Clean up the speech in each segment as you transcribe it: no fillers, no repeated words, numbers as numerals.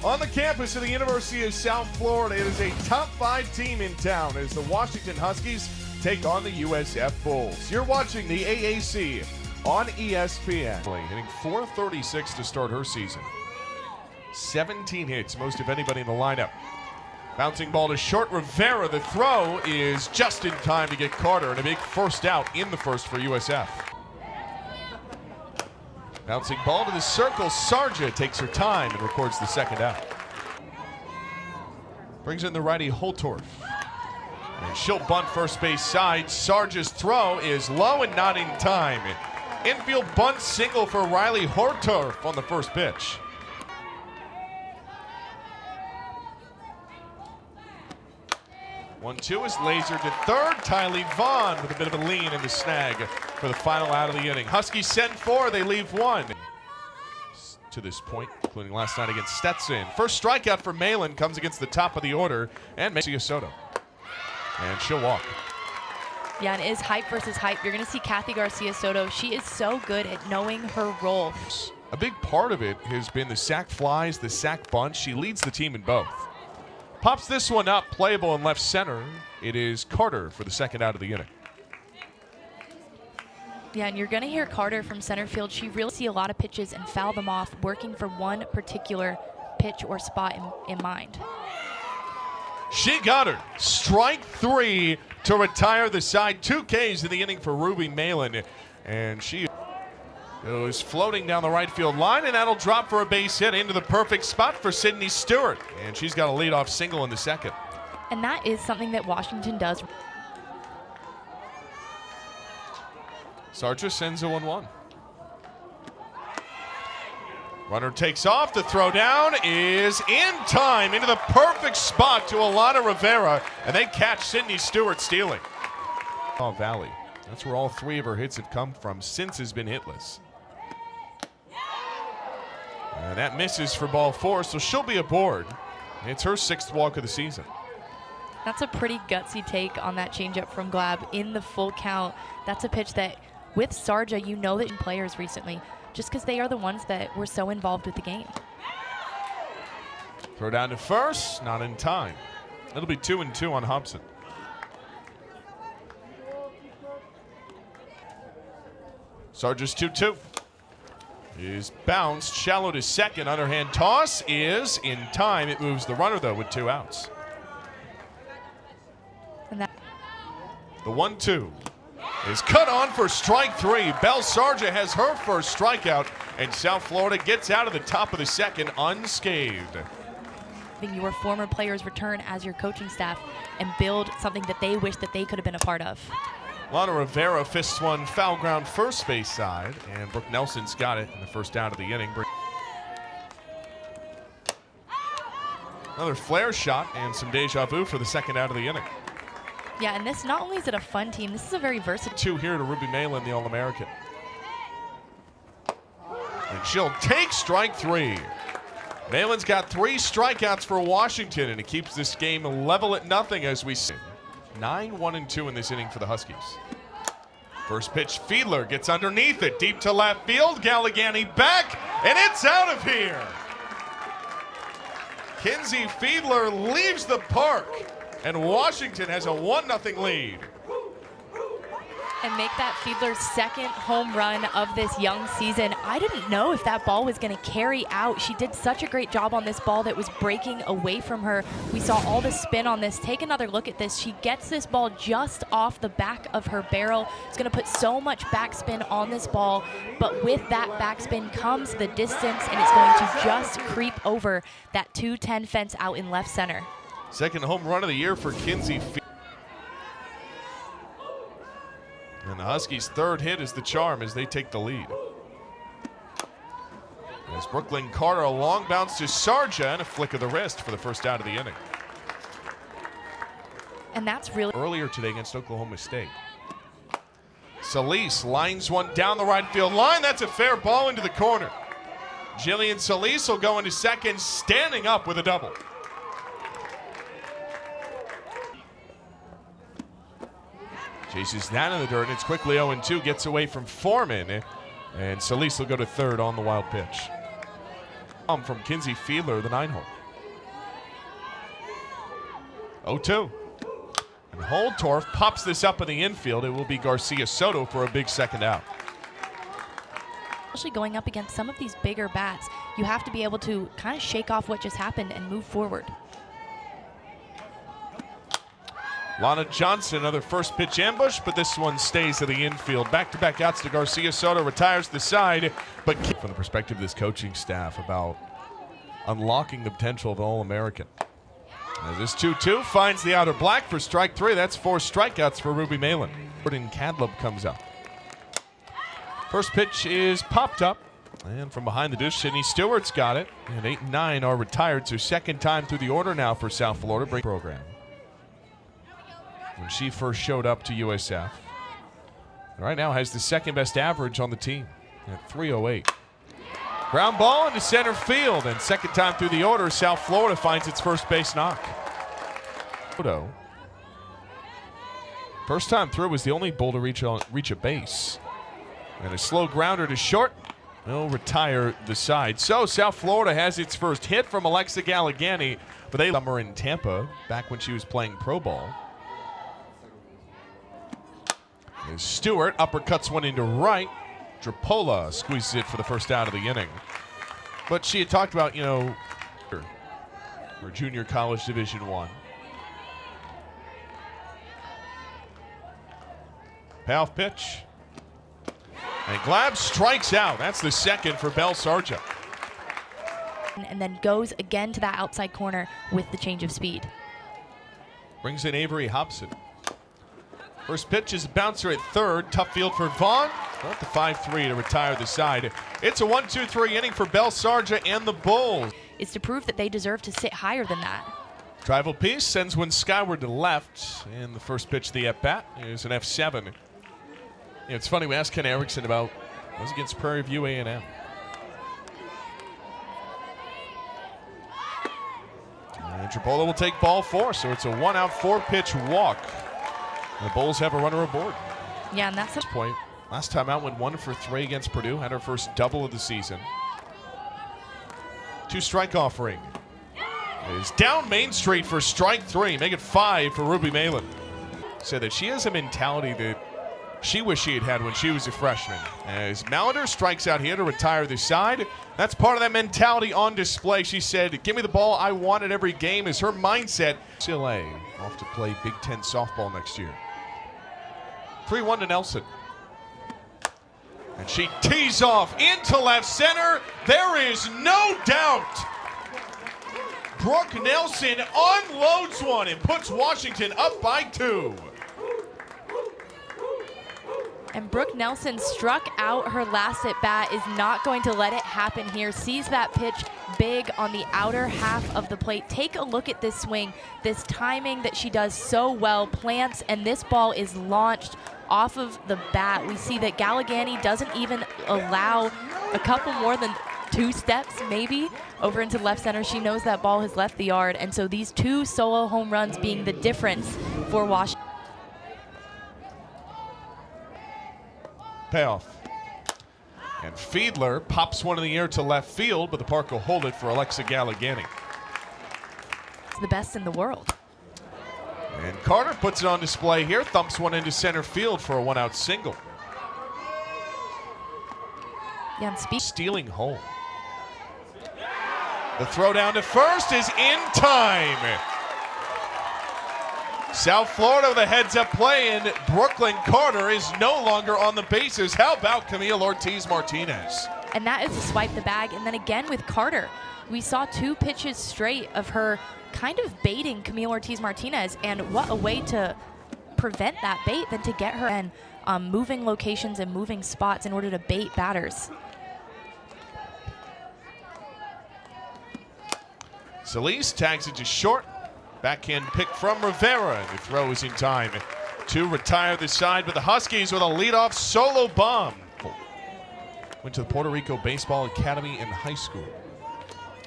On the campus of the University of South Florida, it is a top 5 team in town as the Washington Huskies take on the USF Bulls. You're watching the AAC on ESPN. Hitting .436 to start her season. 17 hits, most of anybody in the lineup. Bouncing ball to short. Rivera, the throw is just in time to get Carter, and a big first out in the first for USF. Bouncing ball to the circle. Sarja takes her time and records the second out. Brings in the righty Holtorf. And she'll bunt first base side. Sarja's throw is low and not in time. Infield bunt single for Riley Holtorf on the first pitch. One-two is lasered to third. Tylee Vaughn with a bit of a lean in the snag for the final out of the inning. Huskies send 4, they leave 1. To this point, including last night against Stetson. First strikeout for Malin comes against the top of the order and Garcia Soto. And she'll walk. Yeah, and it is hype versus hype. You're going to see Kathy Garcia Soto. She is so good at knowing her role. A big part of it has been the sac flies, the sac bunch. She leads the team in both. Pops this one up, playable in left center. It is Carter for the second out of the inning. Yeah, and you're going to hear Carter from center field. She really see a lot of pitches and foul them off, working for one particular pitch or spot in mind. She got her. Strike 3 to retire the side. 2 Ks in the inning for Ruby Malin. And she goes floating down the right field line, and that'll drop for a base hit into the perfect spot for Sydney Stewart. And she's got a leadoff single in the second. And that is something that Washington does. Sarja sends a 1-1. Runner takes off. The throw down is in time into the perfect spot to Alana Rivera, and they catch Sydney Stewart stealing. Oh, Valley. That's where all 3 of her hits have come from since has been hitless. And that misses for ball 4, so she'll be aboard. It's her 6th walk of the season. That's a pretty gutsy take on that changeup from Glab in the full count. That's a pitch that, with Sarja, you know that in players recently, just because they are the ones that were so involved with the game. Throw down to first, not in time. It'll be 2-2 on Hobson. Sarja's 2-2. Is bounced, shallow to second. Underhand toss is in time. It moves the runner, though, with 2 outs. And that the 1-2 is cut on for strike 3. Belle Sarja has her first strikeout, and South Florida gets out of the top of the second unscathed. Your former players return as your coaching staff and build something that they wish that they could have been a part of. Lana Rivera fists one foul ground first base side, and Brooke Nelson's got it in the first out of the inning. Another flare shot and some deja vu for the second out of the inning. Yeah, and this, not only is it a fun team, this is a very versatile. 2 here to Ruby Malin, the All-American. And she'll take strike 3. Malin's got 3 strikeouts for Washington, and it keeps this game level at nothing as we see. 9-1-2 in this inning for the Huskies. First pitch, Fiedler gets underneath it, deep to left field. Galligani back, and it's out of here. Kinsey Fiedler leaves the park, and Washington has a 1-0 lead. And make that Fiedler's 2nd home run of this young season. I didn't know if that ball was going to carry out. She did such a great job on this ball that was breaking away from her. We saw all the spin on this. Take another look at this. She gets this ball just off the back of her barrel. It's going to put so much backspin on this ball, but with that backspin comes the distance, and it's going to just creep over that 210 fence out in left center. 2nd home run of the year for Kinsey Fiedler. And the Huskies' 3rd hit is the charm as they take the lead. As Brooklyn Carter, a long bounce to Sarja and a flick of the wrist for the first out of the inning. And that's really earlier today against Oklahoma State. Solis lines one down the right field line. That's a fair ball into the corner. Jillian Solis will go into second, standing up with a double. Chases that in the dirt, and it's quickly 0-2, gets away from Foreman, and Solis will go to third on the wild pitch. From Kinsey Fiedler, the 9-hole. 0-2. And Holtorf pops this up in the infield. It will be Garcia Soto for a big second out. Especially going up against some of these bigger bats, you have to be able to kind of shake off what just happened and move forward. Lana Johnson, another first pitch ambush, but this one stays in the infield. Back-to-back outs to Garcia Soto, retires the side, but from the perspective of this coaching staff about unlocking the potential of the All-American. As this 2-2 finds the outer black for strike 3. That's 4 strikeouts for Ruby Malin. Jordan Cadleb comes up. First pitch is popped up, and from behind the dish, Sydney Stewart's got it. And 8 and 9 are retired, so second time through the order now for South Florida program. When she first showed up to USF. Right now has the second best average on the team at 308. Ground ball into center field, and second time through the order, South Florida finds its first base knock. First time through was the only bull to reach a base. And a slow grounder to short will retire the side. So South Florida has its first hit from Alexa Gallegani, but they summer in Tampa back when she was playing pro ball. As Stewart uppercuts one into right. Drapola squeezes it for the first out of the inning. But she had talked about, her junior college Division I. Payoff pitch. And Glab strikes out. That's the second for Belle Sargent. And then goes again to that outside corner with the change of speed. Brings in Avery Hobson. First pitch is a bouncer at third. Tough field for Vaughn. At the 5-3 to retire the side. It's a 1-2-3 inning for Belle Sargent and the Bulls. Is to prove that they deserve to sit higher than that. Tribal Peace sends one skyward to left. And the first pitch of the at-bat is an F7. It's funny, we asked Ken Erickson about it was against Prairie View A&M. And Trapola will take ball 4, so it's a 1-out 4-pitch walk. The Bulls have a runner aboard. Yeah, and that's a point. Last time out went 1 for 3 against Purdue, had her first double of the season. 2-strike offering. It is down Main Street for strike 3. Make it 5 for Ruby Malin. Said that she has a mentality that she wished she had when she was a freshman. As Mallender strikes out here to retire the side. That's part of that mentality on display. She said, give me the ball, I want it every game, is her mindset. CLA off to play Big Ten softball next year. 3-1 to Nelson. And she tees off into left center. There is no doubt. Brooke Nelson unloads one and puts Washington up by 2. And Brooke Nelson struck out her last at bat, is not going to let it happen here. Sees that pitch big on the outer half of the plate. Take a look at this swing, this timing that she does so well, plants, and this ball is launched off of the bat. We see that Gallegani doesn't even allow a couple more than 2 steps maybe over into left center. She knows that ball has left the yard, and so these 2 solo home runs being the difference for Washington. Payoff. And Fiedler pops one in the air to left field, but the park will hold it for Alexa Gallegani. It's the best in the world. And Carter puts it on display here, thumps one into center field for a 1-out single. Yeah, and stealing home. The throw down to first is in time. South Florida with a heads-up play, and Brooklyn Carter is no longer on the bases. How about Camille Ortiz-Martinez? And that is to swipe the bag. And then again with Carter, we saw 2 pitches straight of her kind of baiting Camille Ortiz-Martinez, and what a way to prevent that bait than to get her and moving locations and moving spots in order to bait batters. Solis tags it to short. Backhand pick from Rivera, and the throw is in time to retire the side, but the Huskies with a leadoff solo bomb. Went to the Puerto Rico Baseball Academy in high school.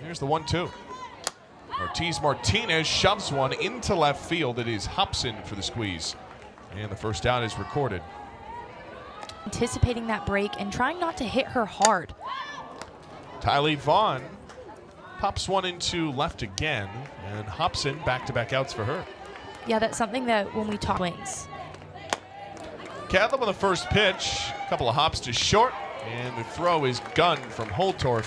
Here's the 1-2. Ortiz-Martinez shoves one into left field. It is Hobson for the squeeze, and the first out is recorded. Anticipating that break and trying not to hit her hard. Tylee Vaughn Pops one into left again, and Hobson back-to-back outs for her. Yeah, that's something that when we talk wings. Cadlam on the first pitch, a couple of hops to short, and the throw is gunned from Holtorf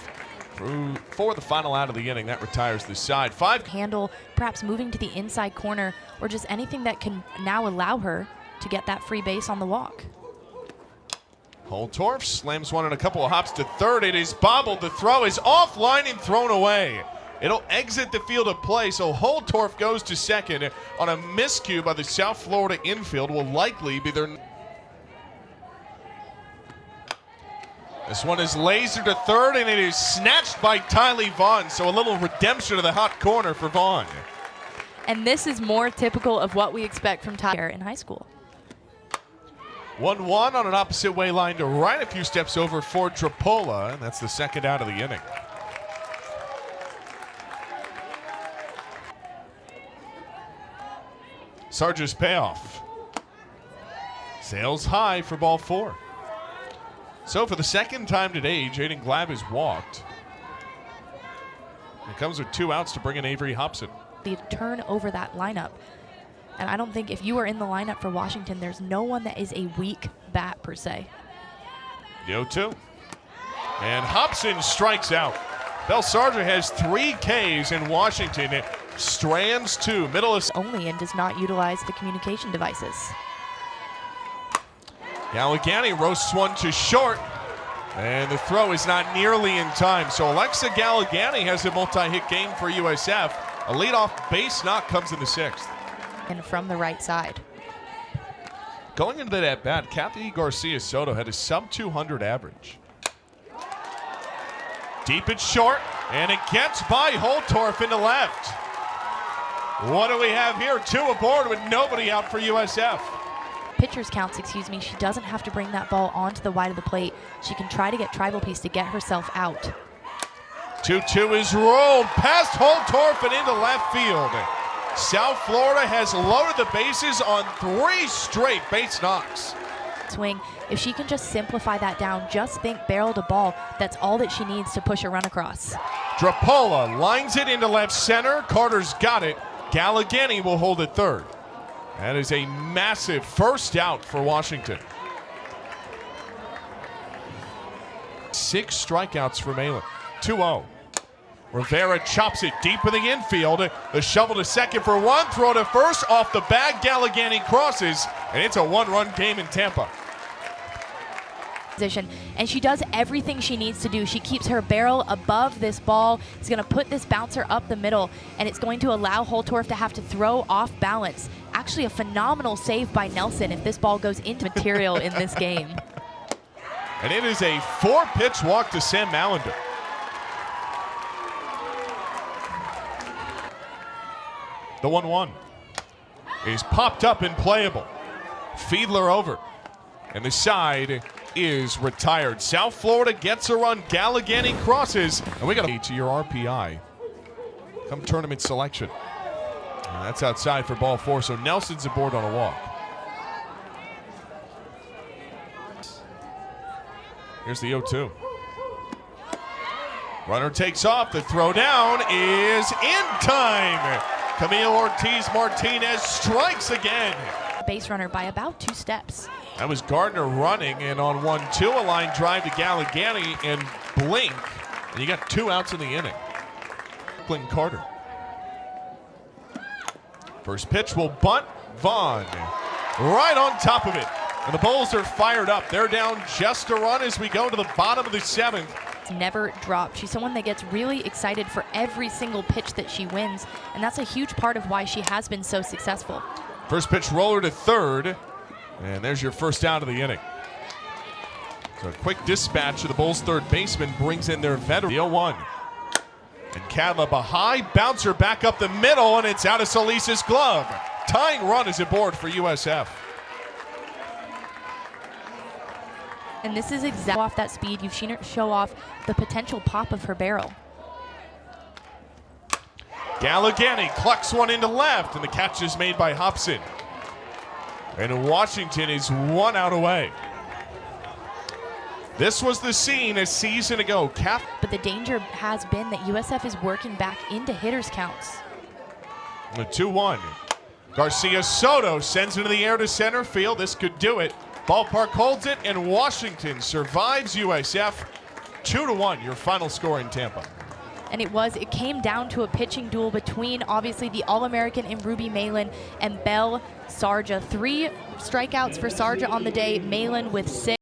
for the final out of the inning. That retires the side. Handle, perhaps moving to the inside corner, or just anything that can now allow her to get that free base on the walk. Holtorf slams one and a couple of hops to third. It is bobbled. The throw is offline and thrown away. It'll exit the field of play, so Holtorf goes to second on a miscue by the South Florida infield. Will likely be their... This one is lasered to third, and it is snatched by Tylee Vaughn, so a little redemption of the hot corner for Vaughn. And this is more typical of what we expect from Tyler in high school. 1-1 on an opposite way line to right, a few steps over for Trappola, and that's the second out of the inning. Sarge's payoff. Sails high for ball four. So for the second time today, Jaden Glab has walked. It comes with 2 outs to bring in Avery Hobson. They turn over that lineup. And I don't think if you are in the lineup for Washington, there's no one that is a weak bat per se. The 0-2. And Hobson strikes out. Bell Sarger has 3 Ks in Washington. Strands 2, middle of... Only and does not utilize the communication devices. Gallegani roasts one to short, and the throw is not nearly in time. So Alexa Gallegani has a multi-hit game for USF. A leadoff base knock comes in the 6th. And from the right side. Going into that at-bat, Kathy Garcia Soto had a sub-200 average. Deep and short, and it gets by Holtorf into left. What do we have here? 2 aboard with nobody out for USF. Pitcher's counts, excuse me. She doesn't have to bring that ball onto the wide of the plate. She can try to get Tribal Piece to get herself out. 2-2 is rolled past Holtorf and into left field. South Florida has loaded the bases on 3 straight base knocks. Swing. If she can just simplify that down, just think barrel to ball, that's all that she needs to push a run across. Trappola lines it into left center. Carter's got it. Gallegani will hold it third. That is a massive first out for Washington. 6 strikeouts for Malin. 2-0. Rivera chops it deep in the infield. The shovel to second for 1. Throw to first. Off the bag. Gallegani crosses. And it's a 1-run game in Tampa. Position, and she does everything she needs to do. She keeps her barrel above this ball. It's going to put this bouncer up the middle, and it's going to allow Holtorf to have to throw off balance. Actually, a phenomenal save by Nelson if this ball goes into material in this game. And it is a 4-pitch walk to Sam Mallender. The 1-1 is popped up and playable. Fiedler over, and the side is retired. South Florida gets a run. Gallegani crosses, and we got to your RPI come tournament selection. And that's outside for ball 4, so Nelson's aboard on a walk. Here's the 0-2. Runner takes off. The throw down is in time. Camille Ortiz-Martinez strikes again. Base runner by about 2 steps. That was Gardner running, and on 1-2, a line drive to Gallegani and blink, and you got 2 outs in the inning. Glenn Carter. First pitch will bunt. Vaughn right on top of it, and the Bulls are fired up. They're down just a run as we go to the bottom of the 7th. Never dropped. She's someone that gets really excited for every single pitch that she wins, and that's a huge part of why she has been so successful. First pitch roller to third, and there's your first out of the inning. So a quick dispatch to the Bulls' third baseman brings in their veteran. The 0-1. And Cadleb, a high bouncer back up the middle, and it's out of Solis's glove. Tying run is aboard for USF. And this is exactly off that speed. You've seen her show off the potential pop of her barrel. Gallegani clucks one into left, and the catch is made by Hobson. And Washington is 1 out away. This was the scene a season ago. But the danger has been that USF is working back into hitters counts. The 2-1. Garcia Soto sends it into the air to center field. This could do it. Ballpark holds it, and Washington survives USF. 2-1, your final score in Tampa. And it came down to a pitching duel between, obviously, the All-American in Ruby Malin and Belle Sarja. 3 strikeouts for Sarja on the day, Malin with 6.